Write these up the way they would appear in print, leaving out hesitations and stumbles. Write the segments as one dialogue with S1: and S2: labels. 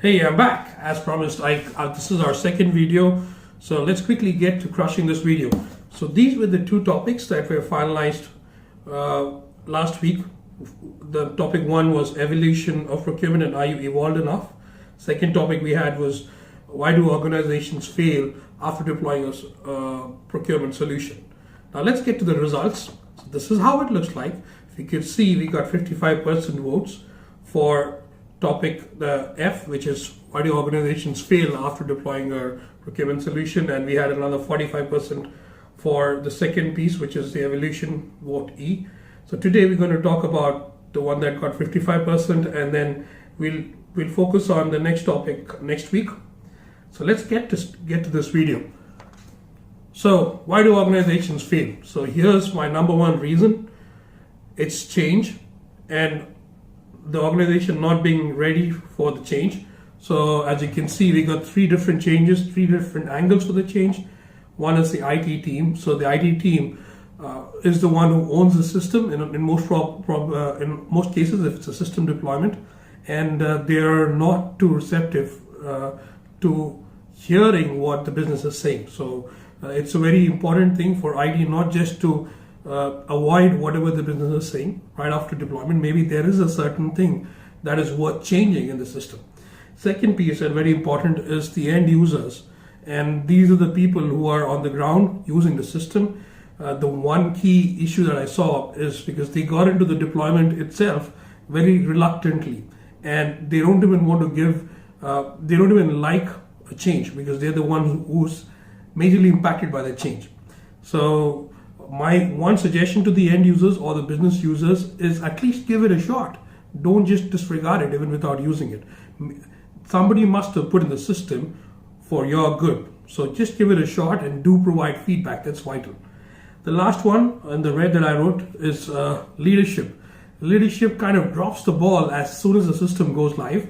S1: Hey, I'm back. As promised, this is our second video. So let's quickly get to crushing this video. So these were the two topics that were finalized last week. The topic one was evolution of procurement and are you evolved enough? Second topic we had was why do organizations fail after deploying a procurement solution? Now let's get to the results. So this is how it looks like. If you can see, we got 55% votes for topic the F, which is why do organizations fail after deploying a procurement solution, and we had another 45% for the second piece, which is the evolution, vote E. So today we're going to talk about the one that got 55%, and then we'll focus on the next topic next week. So let's get to this video. So why do organizations fail? So here's my number one reason. It's change and the organization not being ready for the change. So as you can see, we got three different changes, three different angles for the change. One is the IT team. So the IT team is the one who owns the system in most cases if it's a system deployment, and they are not too receptive to hearing what the business is saying. So it's a very important thing for IT not just to avoid whatever the business is saying right after deployment. Maybe there is a certain thing that is worth changing in the system. Second piece, and very important, is the end users, and these are the people who are on the ground using the system. The one key issue that I saw is because they got into the deployment itself very reluctantly, and they don't even want to give, they don't even like a change because they're the one who's majorly impacted by the change. So my one suggestion to the end users or the business users is at least give it a shot. Don't just disregard it even without using it. Somebody must have put in the system for your good. So just give it a shot and do provide feedback. That's vital. The last one in the red that I wrote is leadership. Leadership kind of drops the ball as soon as the system goes live,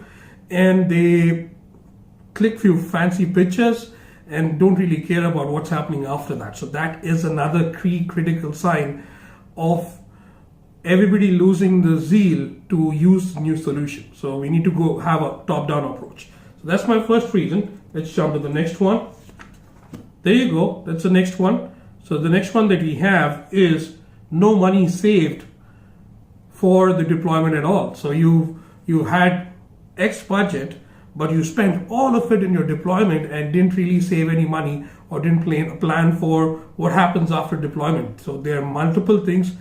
S1: and they click few fancy pictures and don't really care about what's happening after that. So that is another critical sign of everybody losing the zeal to use the new solution. So we need to go have a top-down approach. So that's my first reason. Let's jump to the next one. There you go. That's the next one. So the next one that we have is no money saved for the deployment at all. So you had X budget, but you spent all of it in your deployment and didn't really save any money or didn't plan for what happens after deployment. So there are multiple things.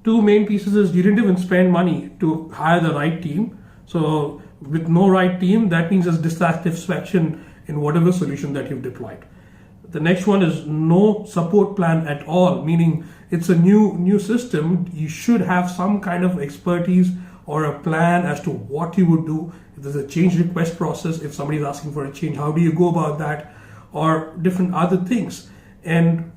S1: Two main pieces is you didn't even spend money to hire the right team. So with no right team, that means there's dissatisfaction in whatever solution that you've deployed. The next one is no support plan at all, meaning it's a new system. You should have some kind of expertise or a plan as to what you would do. If there's a change request process, if somebody is asking for a change, how do you go about that, or different other things. And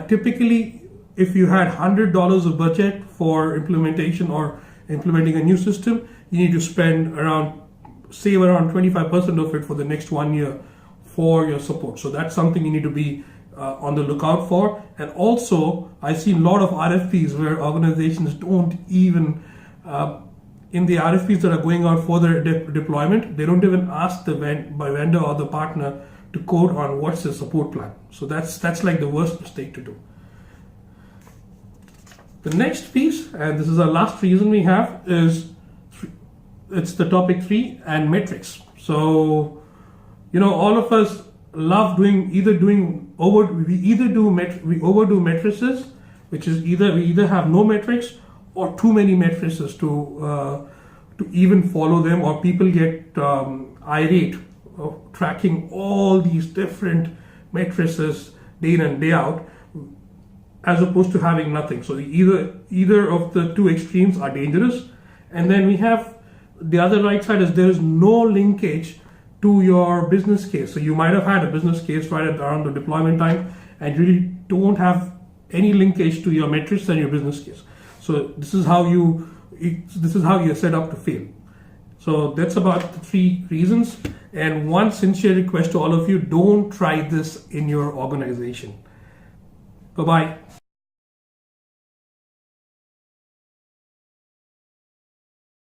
S1: typically, if you had $100 of budget for implementation or implementing a new system, you need to save around 25% of it for the next 1 year for your support. So that's something you need to be on the lookout for. And also, I see a lot of RFPs where organizations don't even in the RFPs that are going out for their deployment, they don't even ask the vendor or the partner to quote on what's the support plan. So that's like the worst mistake to do. The next piece, and this is our last reason we have, is it's the topic 3 and metrics. So all of us love we overdo matrices, which is we either have no metrics or too many matrices to even follow them, or people get irate of tracking all these different matrices day in and day out, as opposed to having nothing. So either of the two extremes are dangerous. And then we have the other right side is there is no linkage to your business case. So you might have had a business case right around the deployment time and you really don't have any linkage to your metrics and your business case. So this is how you're set up to fail. So that's about the 3 reasons. And one sincere request to all of you, don't try this in your organization. Bye-bye.